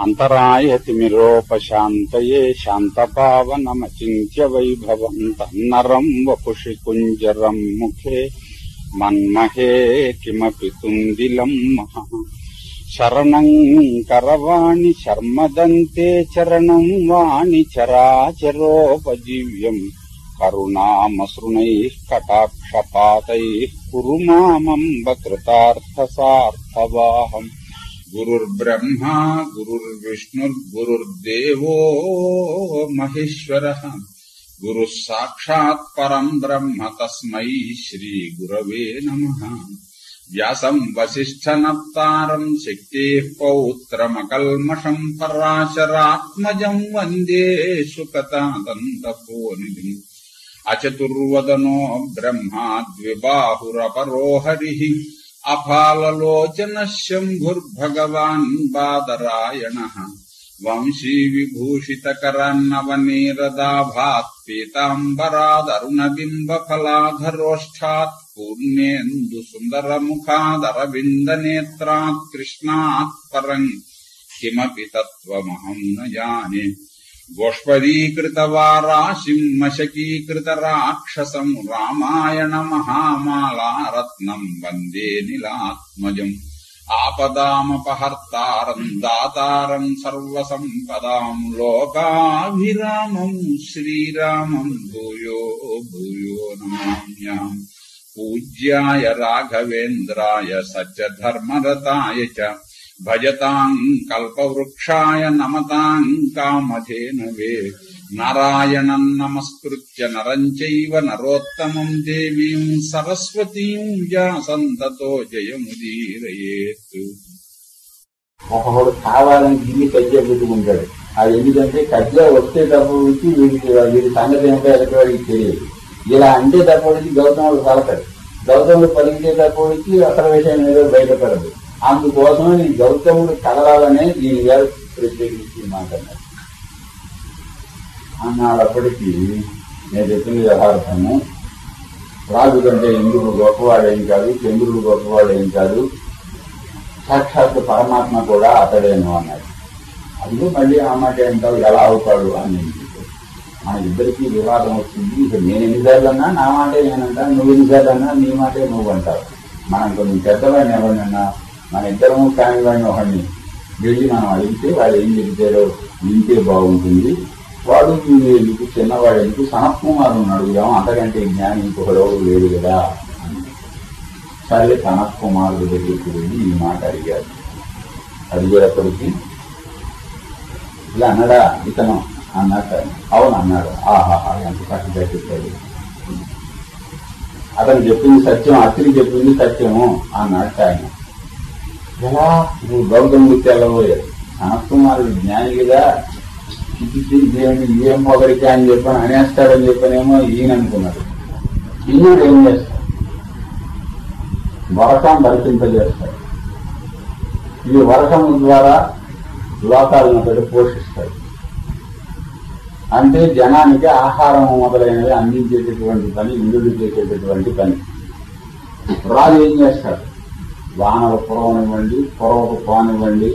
అంతరాయతిమిరోపశాంతయే శాంతపావనమచింత్య వైభవం తన్నరం వపుషి కుంజరం ముఖే మన్మహే కిమపి తుందిలం మహా శరణం కరవాణి శర్మదంతే చరణం వాణి చరాచరోపజీవ్యం కరుణామసృణైః కటాక్షపాతైః కురు మామంబ కృతార్థసార్థవాహం గురుర్బ్రహ్మా గురుర్విష్ణుర్గురుర్దేవో మహేశ్వరః గురుః సాక్షాత్ పరం బ్రహ్మ తస్మై శ్రీ గురవే నమః వ్యాసం వసిష్ఠనప్తారం శక్తేః పౌత్రమకల్మషం పరాశరాత్మజం వందే సుకతాదంతపోనిధిం అచతుర్వదనో బ్రహ్మా ద్విబాహురపరో హరిః అఫాలలోచనః శంభుర్భగవాన్ బాదరాయణః వంశీ విభూషితకరాన్నవనీరదాభాత్ పీతాంబరాదరుణబింబఫలాధరోష్ఠాత్ పూర్ణేందు సుందరముఖాదరవిందనేత్రాత్ కృష్ణాత్ పరం కిమపి తత్వమహం న జానే గోష్పదీకృతవారాశిం మశకీకృతరాక్షసం రామాయణ మహామాలారత్నం వందే నీలాత్మజం ఆపదామపహర్తారం దాతారం సర్వసంపదాం లోకాభిరామం శ్రీరామం భూయో భూయో నమామ్యాం పూజ్యాయ రాఘవేంద్రాయ సత్యధర్మరతాయ చ భజతాం కల్పవృక్షాయ నమతాం కామధేనవే నారాయణం నమస్కృత్య నరం చైవ నరోత్తమం దేవీం సరస్వతీం వ్యాసం తతో జయముదీరయేత్. ఒకడు కావాలని గిన్ని కజ్జా పెట్టుకుంటాడు. అది ఎందుకంటే కజ్జా వస్తే తప్ప వచ్చి వీడి సంగతి ఏమిటో ఎలకవాడికి తెలియదు. ఇలా అంటే తప్ప వచ్చి గౌతముడు పలకడు. గౌతముడు పలికితే తప్ప వచ్చి అసలు విషయం ఏదో బయటపడదు. అందుకోసమే నేను గౌతముడు కదలాలనే దీని గారు ప్రత్యేకించి మాట్లాడారు అన్నాడప్పటికీ నేను చెప్పింది యథార్థము. రాజు కంటే ఇంద్రుడు గొప్పవాడేం కాదు, చంద్రుడు గొప్పవాడేం కాదు, సాక్షాత్ పరమాత్మ కూడా అతడేను అన్నాడు. అందులో మళ్ళీ ఆ మాట ఏంటావు ఎలా అవుతాడు అని మనకిద్దరికీ వివాదం వచ్చింది. ఇక నేను ఎన్నిసార్లు అన్నా నా మాటే నేనంటా, నువ్వు ఎన్నిసార్లు అన్నా నీ మాటే నువ్వు అంటావు. మనం కొంచెం పెద్దవాడిని ఎవరినన్నా మన ఇద్దరము కాని వాడిని ఒకడిని వెళ్ళి మనం అడిగితే వాళ్ళు ఏం చెబితారో వింటే బాగుంటుంది. వాడు ఎందుకు చిన్నవాడు ఎందుకు సనత్కుమారుని అడుగుదాం, అంతకంటే జ్ఞాని ఇంకొకడు లేడు కదా అని. సరే సనత్కుమారుడు దగ్గరికి వెళ్ళి ఈ మాట అడిగారు. అడిగేటప్పటికీ ఇలా అన్నాడా ఇతను అన్నట్టు. అవును అన్నాడు. ఆహాహా ఎంత చక్కగా చెప్పాడు. అతను చెప్పింది సత్యం, అతని చెప్పింది సత్యము అన్నట్టు ఆయన. ఎలా నువ్వు గౌతముడు తెల్లబోయాడు. సనత్కుమారుడు జ్ఞాని కదా, దేవుని ఏం పొగరికా అని చెప్పని అనేస్తాడని చెప్పనేమో ఈయన అనుకున్నాడు. ఈయన ఏం చేస్తాడు? వర్షం దర్శింపజేస్తాడు. ఈ వర్షము ద్వారా లోకాలను ఒకటి పోషిస్తాడు. అంటే జనానికి ఆహారం మొదలైనవి అందించేటటువంటి పని ఇంద్రుడు చేసేటటువంటి పని. రాజు ఏం చేస్తాడు? వానలు కురవనివ్వండి, కురవకు పోనివ్వండి.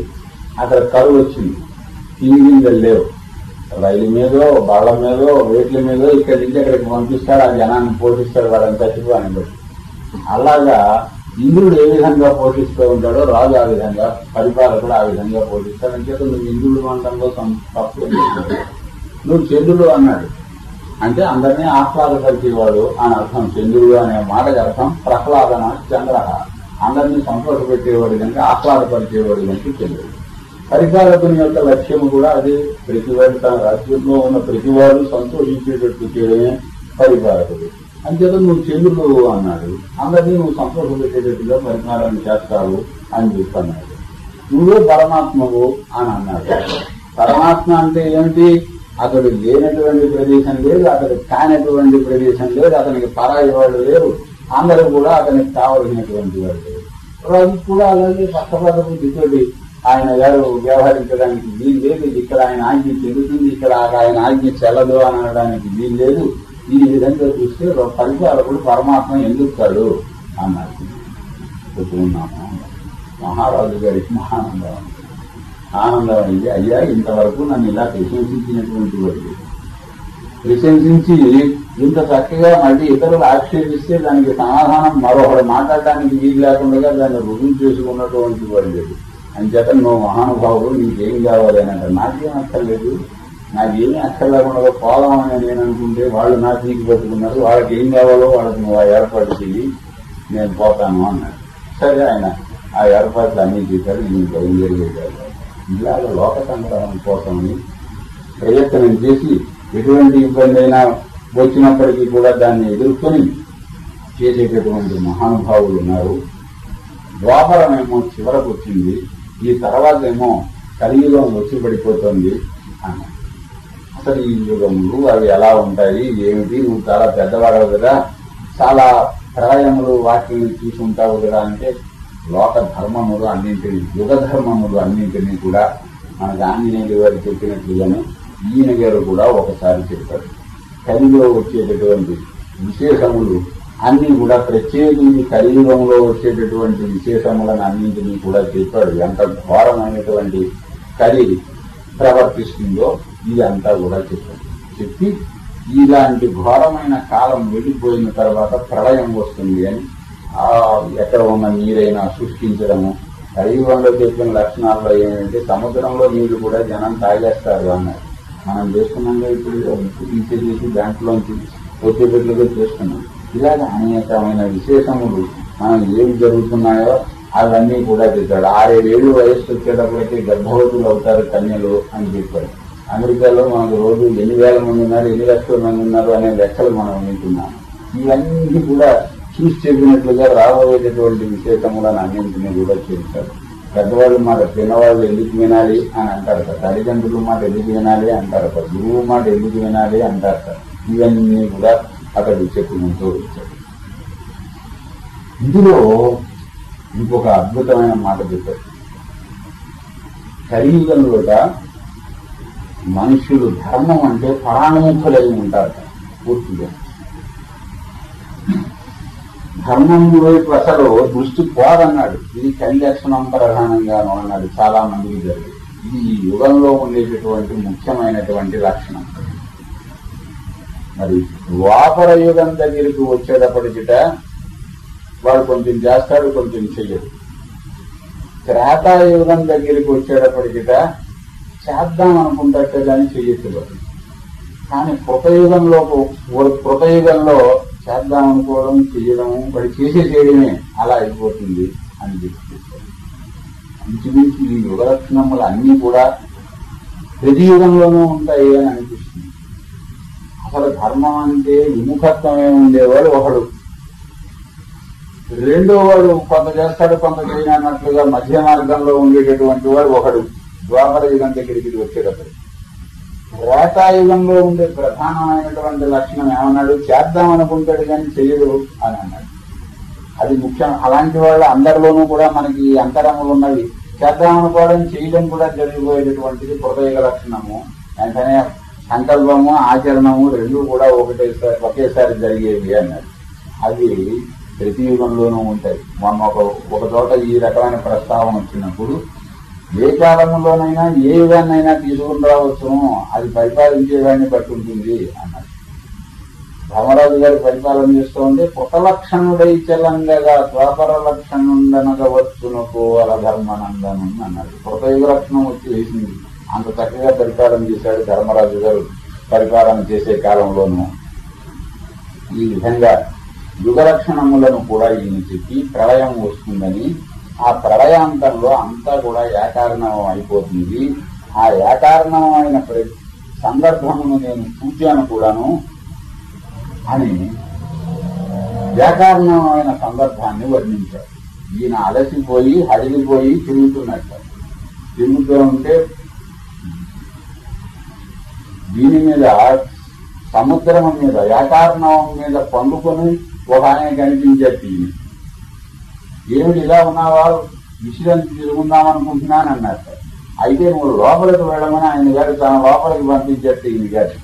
అక్కడ కరువు వచ్చింది, తిండి లేవు. రైలు మీదో బళ్ళ మీదో వేట్ల మీదో ఇక్కడి నుంచి అక్కడికి పంపిస్తాడు. ఆ జనాన్ని పోషిస్తాడు, వాళ్ళని చచ్చిపోని బట్టి. అలాగా ఇంద్రుడు ఏ విధంగా పోషిస్తూ ఉంటాడో రాజు ఆ విధంగా, పరిపాలకుడు ఆ విధంగా పోషిస్తాడు. అంటే నువ్వు ఇంద్రుడు అనడంలో తప్పు. నువ్వు చంద్రుడు అన్నాడు అంటే అందరినీ ఆహ్లాదపరిచేవాడు అని అర్థం. చంద్రుడు అనే మాటకి అర్థం ప్రహ్లాదన చంద్ర, అందరినీ సంతోషపెట్టేవాడు కనుక, ఆహ్లాదపరిచేవాడు కనుక చంద్రుడు. పరిపాలకుని యొక్క లక్ష్యము కూడా అదే. ప్రతివాడు తన రాజ్యంలో ఉన్న ప్రతివాడు సంతోషించేటట్టు చేయడమే పరిపాలకుడు. అంతేత నువ్వు చంద్రుడు అన్నాడు. అందరినీ నువ్వు సంతోషపెట్టేటట్టుగా పరిపాలన చేస్తావు అని చెప్పన్నాడు. నువ్వే పరమాత్మవు అని అన్నాడు. పరమాత్మ అంటే ఏమిటి? అతడు లేనటువంటి ప్రదేశం లేదు, అతడు కానటువంటి ప్రదేశం లేదు, అతనికి పరాయి వాళ్ళు లేరు, అందరూ కూడా అతనికి కావలసినటువంటి వాళ్ళు లేరు. రాజు కూడా అలాగే పక్షపాత బుద్ధితోటి ఆయన గారు వ్యవహరించడానికి వీలు లేదు. ఇక్కడ ఆయన ఆజ్ఞ చెల్లుతుంది, ఇక్కడ ఆయన ఆజ్ఞ చెల్లదు అని అనడానికి వీలు లేదు. ఈ విధంగా చూస్తే పరిపాలకుడు పరమాత్మ ఎందుకు కాడు అన్నారు. చెప్పుకున్నాము. మహారాజు గారికి మహానందం. ఆనందం అయింది. అయ్యా ఇంతవరకు నన్ను ఇలా ప్రశంసించినటువంటి వాడు ప్రశంసించి ఇంత చక్కగా మళ్ళీ ఇతరులు ఆక్షేపిస్తే దానికి సమాధానం మరొకరు మాట్లాడడానికి వీలు లేకుండా దాన్ని రుజువు చేసుకున్నటువంటి వాడు లేదు. అంచేత నువ్వు మహానుభావుడు, నీకేం కావాలి అని అంటారు. నాకేం అక్కర్లేదు, నాకేమీ అక్కర్లేకుండా పోదామని నేను అనుకుంటే వాళ్ళు నా తీకి పట్టుకున్నారు, వాళ్ళకి ఏం కావాలో వాళ్ళకి నువ్వు ఏర్పాటు చెయ్యి, నేను పోతాను అన్నాడు. సరే ఆయన ఆ ఏర్పాట్లు అన్నీ చేశాడు. నేను బయలుదేరిపోయాడు. ఇలాగ లోక సంగ్రహం కోసమని ప్రయత్నం చేసి ఎటువంటి ఇబ్బంది అయినా వచ్చినప్పటికీ కూడా దాన్ని ఎదుర్కొని చేసేటటువంటి మహానుభావులు ఉన్నారు. ద్వాపరమేమో చివరకు వచ్చింది, ఈ తర్వాత ఏమో కలియుగం వచ్చి పడిపోతుంది అన్నాడు. అసలు ఈ యుగములు అవి ఎలా ఉంటాయి ఏమిటి, నువ్వు చాలా పెద్దవాడవు కదా, చాలా ప్రళయములు వాటిని చూసుంటావు కదా అంటే లోక ధర్మములు అన్నింటినీ, యుగ ధర్మములు అన్నింటినీ కూడా మనకు ఆంజనేయులు వారు చెప్పినట్లుగానే ఈయన గారు కూడా ఒకసారి చెప్పారు. కలిలో వచ్చేటటువంటి విశేషములు అన్ని కూడా ప్రత్యేకించి కలియుగంలో వచ్చేటటువంటి విశేషములను అన్నింటినీ కూడా చెప్పాడు. ఎంత ఘోరమైనటువంటి కలి ప్రవర్తిస్తుందో ఇదంతా కూడా చెప్పాడు. చెప్పి ఇలాంటి ఘోరమైన కాలం వెళ్ళిపోయిన తర్వాత ప్రళయం వస్తుంది అని ఎక్కడ ఉన్న నీరైనా సృష్టించడము. కలియుగంలో చెప్పిన లక్షణాల్లో ఏమంటే సముద్రంలో నీళ్లు కూడా జనం తాగేస్తారు అన్నారు. మనం చేస్తున్నాంగా ఇప్పుడు తీసేసి దాంట్లోంచి వచ్చేటట్లుగా చేస్తున్నాం. ఇలాగ అనేకమైన విశేషములు మనం ఏమి జరుగుతున్నాయో అవన్నీ కూడా చెప్పాడు. 6-7 ఏళ్ళు వయస్సు వచ్చేటప్పటికీ గర్భవతులు అవుతారు కన్యలు అని చెప్పాడు. అమెరికాలో మనకు రోజు 8,000 మంది ఉన్నారు, 8 లక్షల మంది ఉన్నారు అనే లెక్కలు మనం వింటున్నాం. ఇవన్నీ కూడా చూసి చెప్పినట్లుగా రాబోయేటటువంటి విశేషములను అన్నింటినీ కూడా చెప్తారు. పెద్దవాళ్ళు మాట చిన్నవాళ్ళు ఎందుకు వినాలి అని అంటారు సార్, తల్లిదండ్రుల మాట ఎందుకు వినాలి అంటారు సార్, గురువు మాట ఎందుకు వినాలి అంటారు సార్. ఇవన్నీ కూడా అతడు చెప్పుకుంటూ వచ్చాడు. ఇందులో ఇంకొక అద్భుతమైన మాట చెప్పారు. కలియుగంలో మనుషులు ధర్మం అంటే పరాణముఖులై ఉంటారు పూర్తిగా. ధర్మం వైపు అసలు దృష్టి పోదన్నాడు. ఇది కలి లక్షణం ప్రధానంగాను అన్నాడు. చాలా మందికి జరిగింది. ఇది ఈ యుగంలో ఉండేటటువంటి ముఖ్యమైనటువంటి లక్షణం. మరి ద్వాపర యుగం దగ్గరికి వచ్చేటప్పటికిట వాడు కొంచెం చేస్తాడు, కొంచెం చెయ్యడు. త్రేతాయుగం దగ్గరికి వచ్చేటప్పటికిట చేద్దాం అనుకుంటే కానీ చెయ్యొచ్చు. కానీ కృతయుగంలో చేద్దాం అనుకోవడం, చెయ్యడము, వాడు చేయడమే అలా అయిపోతుంది అని చెప్పి ఇంచుమించు ఈ యుగ లక్షణములు అన్నీ కూడా ప్రతి యుగంలోనూ ఉంటాయి అని అనిపిస్తుంది. అసలు ధర్మం అంటే విముఖత్వమే ఉండేవాడు ఒకడు, రెండో వాడు కొంత చేస్తాడు కొంత చేయనట్లుగా మధ్య మార్గంలో ఉండేటటువంటి వాడు ఒకడు ద్వాపర యుగం దగ్గరికి వచ్చేటప్పుడు. త్రేతాయుగంలో ఉండే ప్రధానమైనటువంటి లక్షణం ఏమన్నాడు, చేద్దాం అనుకుంటాడు కానీ చెయ్యడు అని అన్నాడు. అది ముఖ్యం. అలాంటి వాళ్ళు అందరిలోనూ కూడా మనకి అంతరములు ఉన్నవి. చేద్దాం అనుకోవడం, చేయడం కూడా జరిగిపోయేటటువంటిది కృతయుగ లక్షణము. వెంటనే సంకల్పము ఆచరణము రెండు కూడా ఒకేసారి జరిగేవి అన్నాడు. అవి ప్రతి యుగంలోనూ ఉంటాయి. మొన్న ఒక చోట ఈ రకమైన ప్రస్తావన వచ్చినప్పుడు ఏ కాలంలోనైనా ఏ యుగాన్నైనా తీసుకుని రావచ్చును, అది పరిపాలించేవాడిని బట్టి ఉంటుంది అన్నాడు. ధర్మరాజు గారు పరిపాలన చేస్తూ ఉంటే పుటలక్షణుడై చెలంగగా ద్వాపర లక్షణుండనగవచ్చునకు అల ధర్మనందను అన్నాడు. కృతయుగ లక్షణం వచ్చి వేసింది. అంత చక్కగా పరిపాలన చేశాడు ధర్మరాజు గారు పరిపాలన చేసే కాలంలోనూ. ఈ విధంగా యుగ లక్షణములను కూడా ఈయన చెప్పి ప్రళయం వస్తుందని, ఆ ప్రళయాంతంలో అంతా కూడా ఏకారణం అయిపోతుంది. ఆ ఏకారణమైన సందర్భమును నేను చూశాను కూడాను అని ఏకారణమైన సందర్భాన్ని వర్ణించాడు. ఈయన అలసిపోయి హడిలిపోయి తిరుగుతున్నట్టు. తిరుగుతూ ఉంటే దీని మీద సముద్రం మీద ఏకారణం మీద పండుకొని ఒక ఆయన కనిపించేది. ఏమిటి ఇలా ఉన్నావా, విశ్రాంతి తిరుగుందామనుకుంటున్నాను అన్నారు. అయితే నువ్వు లోపలికి వెళ్ళమని ఆయన గారు తన లోపలికి పంపించేది. ఈయన గారు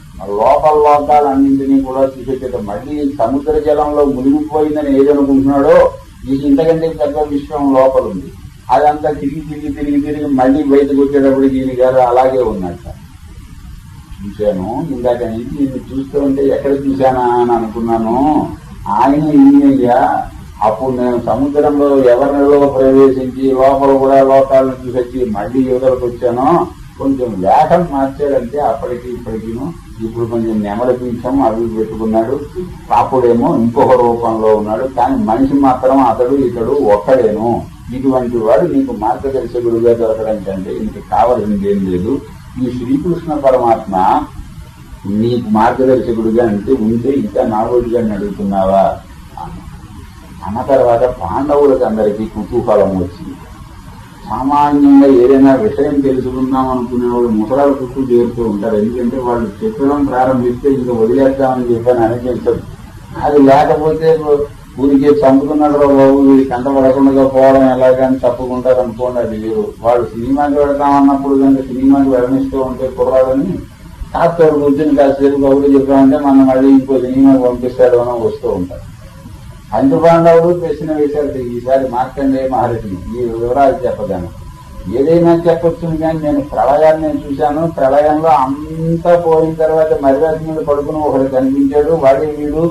లోపల లోకాలన్నింటినీ కూడా చూసేట మళ్ళీ సముద్ర జలంలో మునిగిపోయిందని ఏదనుకుంటున్నాడో, ఈ ఇంతకంటే పెద్ద విశ్వం లోపల ఉంది. అదంతా తిరిగి మళ్ళీ బయటకు వచ్చేటప్పటికి ఈయన గారు అలాగే ఉన్నట్ట. చూశాను ఇందాక నుంచి ఈయన చూస్తూ ఉంటే ఎక్కడ చూశానా అని అనుకున్నాను. ఆయన ఈయనయ్యా. అప్పుడు నేను సముద్రంలో ఎవరిలో ప్రవేశించి లోపల కూడా లోకాలను చూసొచ్చి మళ్ళీ యువతలకు వచ్చాను. కొంచెం వేషం మార్చాడంటే అప్పటికి ఇప్పటికిను. ఇప్పుడు కొంచెం నెమలి పీఠం అవి పెట్టుకున్నాడు. అప్పుడేమో ఇంకొక రూపంలో ఉన్నాడు. కానీ మనిషి మాత్రం అతడు ఇతడు ఒక్కడేను. ఇటువంటి వాడు నీకు మార్గదర్శకుడుగా దొరకడం కంటే ఇంక కావాల్సింది ఏం లేదు. ఈ శ్రీకృష్ణ పరమాత్మ నీకు మార్గదర్శకుడుగా అంటే ఉంటే ఇంకా నాగోడిగా అడుగుతున్నావా అన్న తర్వాత పాండవులకు అందరికీ కుతూహలం వచ్చింది. సామాన్యంగా ఏదైనా విషయం తెలుసుకుందాం అనుకునేవాళ్ళు ముసలాల చుట్టూ చేరుతూ ఉంటారు. ఎందుకంటే వాళ్ళు చెప్పడం ప్రారంభిస్తే ఇంకా వదిలేద్దామని చెప్పని అనిపించదు. అది లేకపోతే ఊరికే చంపుతున్నాడు బాబు వీడి కంటపడకుండా పోవడం ఎలాగని తప్పుకుంటారు అనుకోండి. అది వేరు. వాళ్ళు సినిమాకి వెళతామన్నప్పుడు కనుక సినిమాకి వెళ్ళనిస్తూ ఉంటే కుర్రాలని కాస్త కూర్చొని కాసేపు కబుర్లు చెప్పామంటే మనం మళ్ళీ ఇంకో సినిమాకి పంపిస్తాడు అని వస్తూ ఉంటారు. పంచపాండవులు ప్రశ్న వేశారు. ఈసారి మార్కండేయ మహర్షిని ఈ వివరాలు చెప్పగాను ఏదైనా చెప్పొచ్చు. కానీ నేను ప్రళయాన్ని చూశాను. ప్రళయంలో అంతా పోయిన తర్వాత మర్యాద మీద పడుకుని ఒకరు కనిపించాడు. వాడే వీడు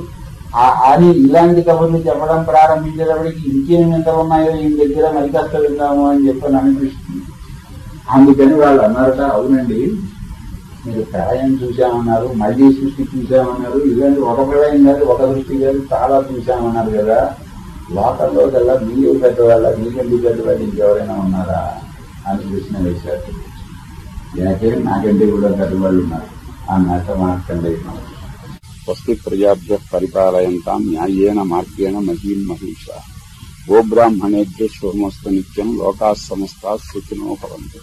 అని ఇలాంటి కబుర్లు చెప్పడం ప్రారంభించేటప్పటికి ఇంకేం ఎంత ఉన్నాయో ఈ దగ్గర మరి కష్ట విందాము అని చెప్పని అనిపిస్తుంది. అందుకని వాళ్ళు అన్నారట, అవునండి మీరు ప్రళయం చూశామన్నారు, మళ్లీ సృష్టి చూశామన్నారు. ఇలాంటి ఒక ప్రళయం కాదు, ఒక దృష్టి కాదు, చాలా చూశామన్నారు కదా. లోకల్లో కల్లా మీరు పెద్దవాళ్ళ, మీకెందుకు పెద్దవాళ్ళు ఇంకెవరైనా ఉన్నారా అని ప్రశ్న వేశారు. నాకంటే కూడా పెద్దవాళ్ళు ఉన్నారు అన్నట్టు మార్కండేయ. స్వస్తి ప్రజాభ్య పరిపాలయంతాం న్యాయేన మార్గేణ మహీం మహిషా. గోబ్రాహ్మణేభ్యో శుభమస్తు నిత్యం. లోకాః సమస్తాః సుఖినో భవంతు.